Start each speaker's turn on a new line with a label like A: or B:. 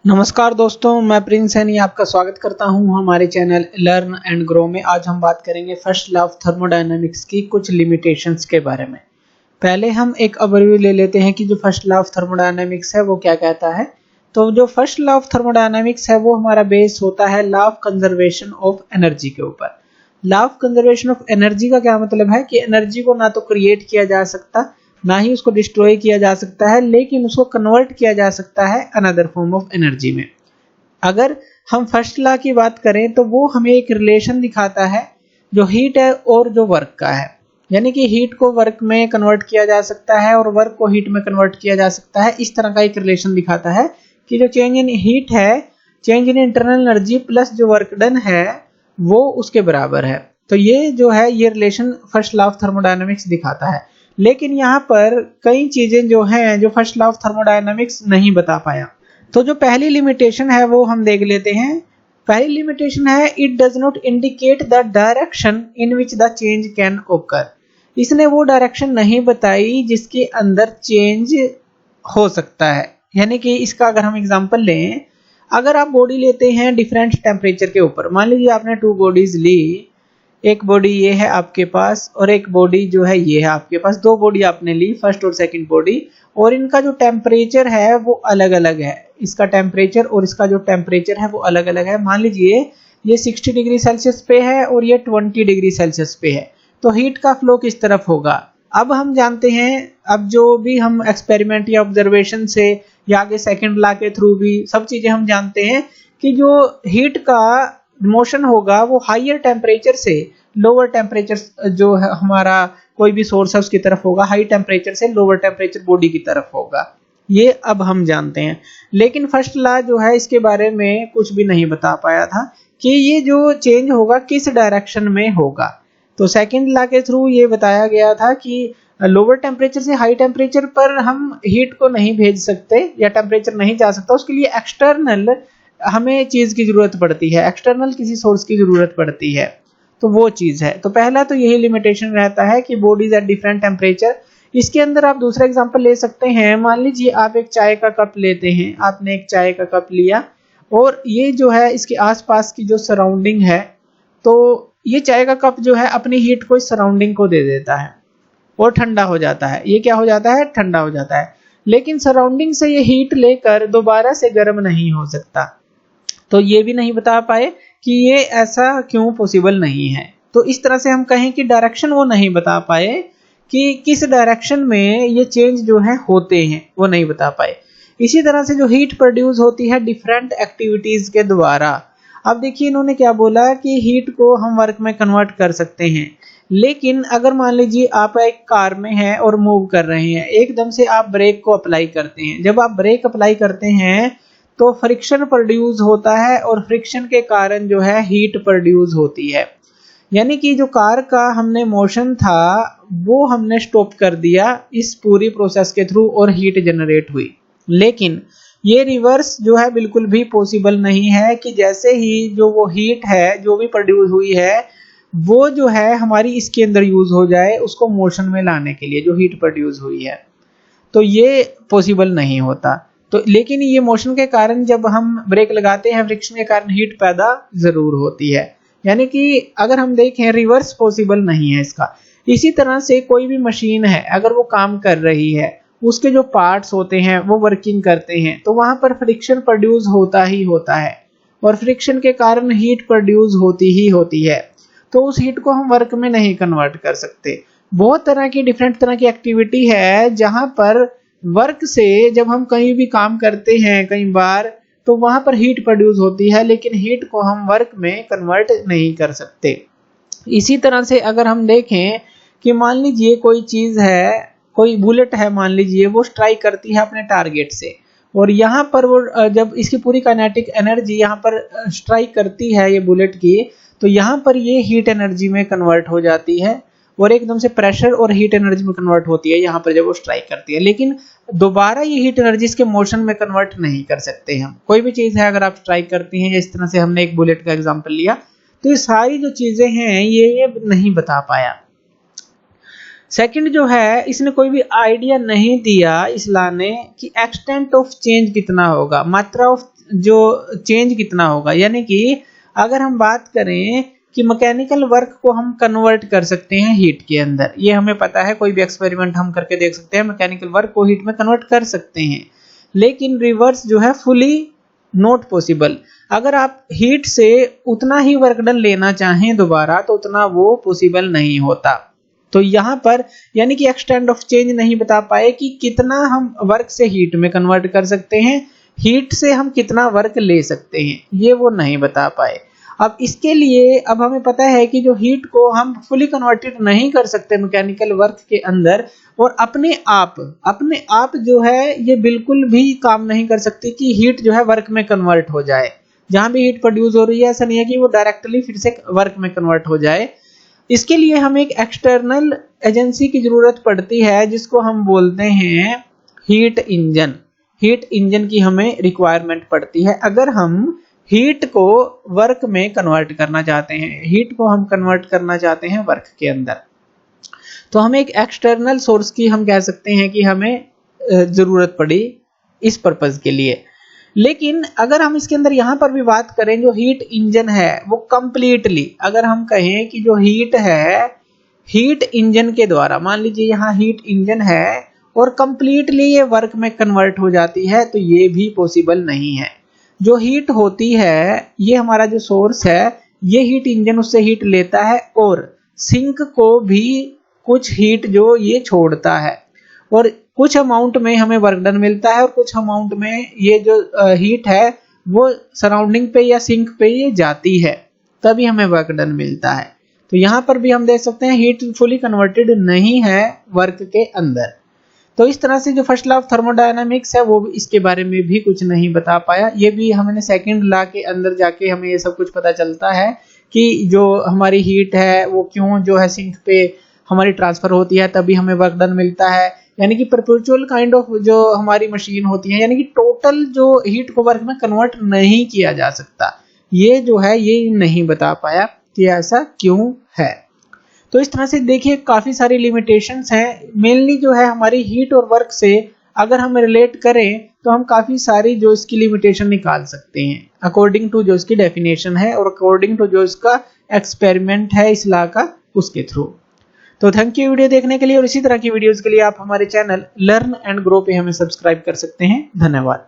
A: नमस्कार दोस्तों, मैं प्रिंस सैनी आपका स्वागत करता हूं हमारे चैनल लर्न एंड ग्रो में। आज हम बात करेंगे फर्स्ट लॉ ऑफ थर्मोडायनामिक्स की कुछ लिमिटेशंस के बारे में। पहले हम एक ओवरव्यू ले लेते हैं कि जो फर्स्ट लॉ ऑफ थर्मोडायनामिक्स है वो क्या कहता है। तो जो फर्स्ट लॉ ऑफ थर्मोडायनामिक्स है वो हमारा बेस होता है law of conservation of energy के ऊपर। Law of conservation of energy का क्या मतलब है कि एनर्जी को ना तो क्रिएट किया जा सकता, ना ही उसको डिस्ट्रॉय किया जा सकता है, लेकिन उसको कन्वर्ट किया जा सकता है अनदर फॉर्म ऑफ एनर्जी में। अगर हम फर्स्ट लॉ की बात करें तो वो हमें एक रिलेशन दिखाता है जो हीट है और जो वर्क का है, यानी कि हीट को वर्क में कन्वर्ट किया जा सकता है और वर्क को हीट में कन्वर्ट किया जा सकता है। इस तरह का एक रिलेशन दिखाता है कि जो चेंज इन हीट है, change in internal energy plus जो वर्क डन है वो उसके बराबर है। तो ये जो है ये relation first law of thermodynamics दिखाता है। लेकिन यहाँ पर कई चीजें जो हैं जो फर्स्ट लॉ ऑफ थर्मोडायनामिक्स नहीं बता पाया। तो जो पहली लिमिटेशन है वो हम देख लेते हैं। पहली लिमिटेशन है it does not indicate the direction in which the change can ओकर। इसने वो डायरेक्शन नहीं बताई जिसके अंदर चेंज हो सकता है। यानी कि इसका अगर हम एग्जांपल लें, अगर आप बॉडी लेते हैं डिफरेंट टेम्परेचर के ऊपर, मान लीजिए आपने 2 बॉडीज ली, एक बॉडी ये है आपके पास और एक बॉडी जो है ये है आपके पास। 2 बॉडी आपने ली, फर्स्ट और सेकंड बॉडी, और इनका जो टेम्परेचर है वो अलग अलग है। इसका टेम्परेचर और इसका जो टेम्परेचर है वो अलग अलग है। मान लीजिए ये 60 डिग्री सेल्सियस पे है और ये 20 डिग्री सेल्सियस पे है, तो हीट का फ्लो किस तरफ होगा। अब हम जानते हैं, अब जो भी हम एक्सपेरिमेंट या ऑब्जर्वेशन से या आगे सेकंड लॉ के थ्रू भी सब चीजें हम जानते हैं कि जो हीट का मोशन होगा वो हायर टेम्परेचर से लोअर टेम्परेचर जो है हमारा कोई भी सोर्स है उसकी तरफ होगा, हाई टेम्परेचर से लोअर टेम्परेचर बॉडी की तरफ होगा। ये अब हम जानते हैं। लेकिन फर्स्ट लॉ जो है इसके बारे में कुछ भी नहीं बता पाया था कि ये जो चेंज होगा किस डायरेक्शन में होगा। तो सेकंड लॉ के थ्रू ये बताया गया था कि लोअर टेम्परेचर से हाई टेम्परेचर पर हम हीट को नहीं भेज सकते या टेम्परेचर नहीं जा सकता, उसके लिए एक्सटर्नल हमें चीज की जरूरत पड़ती है, एक्सटर्नल किसी सोर्स की जरूरत पड़ती है। तो वो चीज है। तो पहला तो यही लिमिटेशन रहता है कि बॉडीज एट डिफरेंट टेम्परेचर। इसके अंदर आप दूसरा एग्जांपल ले सकते हैं। मान लीजिए आप एक चाय का कप लेते हैं, आपने एक चाय का कप लिया और ये जो है इसके आसपास की जो सराउंडिंग है, तो ये चाय का कप जो है अपनी हीट को इस सराउंडिंग को दे देता है और ठंडा हो जाता है। ये क्या हो जाता है? ठंडा हो जाता है। लेकिन सराउंडिंग से ये हीट लेकर दोबारा से गर्म नहीं हो सकता। तो ये भी नहीं बता पाए कि ये ऐसा क्यों पॉसिबल नहीं है। तो इस तरह से हम कहें कि डायरेक्शन वो नहीं बता पाए कि किस डायरेक्शन में ये चेंज जो है होते हैं, वो नहीं बता पाए। इसी तरह से जो हीट प्रोड्यूस होती है डिफरेंट एक्टिविटीज के द्वारा। अब देखिए इन्होंने क्या बोला कि हीट को हम वर्क में कन्वर्ट कर सकते हैं। लेकिन अगर मान लीजिए आप एक कार में हैं और मूव कर रहे हैं, एकदम से आप ब्रेक को अप्लाई करते हैं। जब आप ब्रेक अप्लाई करते हैं तो फ्रिक्शन प्रोड्यूस होता है और फ्रिक्शन के कारण जो है हीट प्रोड्यूस होती है। यानी कि जो कार का हमने मोशन था वो हमने स्टॉप कर दिया इस पूरी प्रोसेस के थ्रू और हीट जनरेट हुई। लेकिन ये रिवर्स जो है बिल्कुल भी पॉसिबल नहीं है कि जैसे ही जो वो हीट है जो भी प्रोड्यूस हुई है वो जो है हमारी इसके अंदर यूज हो जाए उसको मोशन में लाने के लिए, जो हीट प्रोड्यूस हुई है। तो ये पॉसिबल नहीं होता। तो लेकिन ये मोशन के कारण जब हम ब्रेक लगाते हैं फ्रिक्शन के कारण हीट पैदा जरूर होती है। यानी कि अगर हम देखें रिवर्स पॉसिबल नहीं है इसका। इसी तरह से कोई भी मशीन है अगर वो काम कर रही है, उसके जो पार्ट्स होते हैं वो वर्किंग करते हैं, तो वहां पर फ्रिक्शन प्रोड्यूस होता ही होता है और फ्रिक्शन के कारण हीट प्रोड्यूस होती ही होती है। तो उस हीट को हम वर्क में नहीं कन्वर्ट कर सकते। बहुत तरह की डिफरेंट तरह की एक्टिविटी है जहां पर वर्क से जब हम कहीं भी काम करते हैं कई बार, तो वहां पर हीट प्रोड्यूस होती है, लेकिन हीट को हम वर्क में कन्वर्ट नहीं कर सकते। इसी तरह से अगर हम देखें कि मान लीजिए कोई चीज है, कोई बुलेट है, मान लीजिए वो स्ट्राइक करती है अपने टारगेट से, और यहाँ पर वो जब इसकी पूरी काइनेटिक एनर्जी यहाँ पर स्ट्राइक करती है ये बुलेट की, तो यहाँ पर ये हीट एनर्जी में कन्वर्ट हो जाती है और एकदम से प्रेशर और हीट एनर्जी में कन्वर्ट होती है यहाँ पर जब वो स्ट्राइक करती है। लेकिन दोबारा ये हीट एनर्जी इसके मोशन में कन्वर्ट नहीं कर सकते हम। कोई भी चीज है अगर आप स्ट्राइक करती हैं, इस तरह से हमने एक बुलेट का एग्जांपल लिया, तो ये सारी जो चीजें हैं ये नहीं बता पाया। सेकंड जो है, इसने कोई भी आइडिया नहीं दिया इस लॉ ने कि एक्सटेंट ऑफ चेंज कितना होगा, मात्रा ऑफ जो चेंज कितना होगा। यानी कि अगर हम बात करें कि मैकेनिकल वर्क को हम कन्वर्ट कर सकते हैं हीट के अंदर, ये हमें पता है, कोई भी एक्सपेरिमेंट हम करके देख सकते हैं, मैकेनिकल वर्क को हीट में कन्वर्ट कर सकते हैं। लेकिन रिवर्स जो है फुली नॉट पॉसिबल। अगर आप हीट से उतना ही वर्क डन लेना चाहें दोबारा तो उतना वो पॉसिबल नहीं होता। तो यहाँ पर यानी कि एक्सटेंट ऑफ चेंज नहीं बता पाए कि कितना हम वर्क से हीट में कन्वर्ट कर सकते हैं, हीट से हम कितना वर्क ले सकते हैं, ये वो नहीं बता पाए। अब इसके लिए अब हमें पता है कि जो हीट को हम फुली कन्वर्टेड नहीं कर सकते मैकेनिकल वर्क के अंदर, और अपने आप जो है ये बिल्कुल भी काम नहीं कर सकती कि हीट जो है वर्क में कन्वर्ट हो जाए। जहां भी हीट प्रोड्यूस हो रही है ऐसा नहीं है कि वो डायरेक्टली फिर से वर्क में कन्वर्ट हो जाए। इसके लिए हमें एक एक्सटर्नल एजेंसी की जरूरत पड़ती है जिसको हम बोलते हैं हीट इंजन। हीट इंजन की हमें रिक्वायरमेंट पड़ती है अगर हम हीट को वर्क में कन्वर्ट करना चाहते हैं, हीट को हम कन्वर्ट करना चाहते हैं वर्क के अंदर। तो हमें एक एक्सटर्नल सोर्स की हम कह सकते हैं कि हमें जरूरत पड़ी इस पर्पज के लिए। लेकिन अगर हम इसके अंदर यहाँ पर भी बात करें, जो हीट इंजन है वो कंप्लीटली, अगर हम कहें कि जो हीट है हीट इंजन के द्वारा, मान लीजिए यहाँ हीट इंजन है और कंप्लीटली ये वर्क में कन्वर्ट हो जाती है, तो ये भी पॉसिबल नहीं है। जो हीट होती है, ये हमारा जो सोर्स है, ये हीट इंजन उससे हीट लेता है और सिंक को भी कुछ हीट जो ये छोड़ता है, और कुछ अमाउंट में हमें वर्क डन मिलता है और कुछ अमाउंट में ये जो हीट है वो सराउंडिंग पे या सिंक पे ये जाती है, तभी हमें वर्क डन मिलता है। तो यहाँ पर भी हम देख सकते हैं हीट फुली कन्वर्टेड नहीं है वर्क के अंदर। तो इस तरह से जो फर्स्ट लॉ ऑफ थर्मोडायनामिक्स है वो इसके बारे में भी कुछ नहीं बता पाया। ये भी हमने सेकंड लॉ के अंदर जाके हमें ये सब कुछ पता चलता है कि जो हमारी हीट है वो क्यों जो है सिंक पे हमारी ट्रांसफर होती है, तभी हमें वर्क डन मिलता है। यानी कि परपेचुअल काइंड ऑफ जो हमारी मशीन होती है, यानी कि टोटल जो हीट को वर्क में कन्वर्ट नहीं किया जा सकता, ये जो है ये नहीं बता पाया कि ऐसा क्यों है। तो इस तरह से देखिए काफी सारी लिमिटेशंस हैं। मेनली जो है हमारी हीट और वर्क से अगर हम रिलेट करें तो हम काफी सारी जो इसकी लिमिटेशन निकाल सकते हैं अकॉर्डिंग टू जो इसकी डेफिनेशन है और अकॉर्डिंग टू जो इसका एक्सपेरिमेंट है इस लॉ का, उसके थ्रू। तो थैंक यू वीडियो देखने के लिए, और इसी तरह की वीडियोस के लिए आप हमारे चैनल लर्न एंड ग्रो पे हमें सब्सक्राइब कर सकते हैं। धन्यवाद।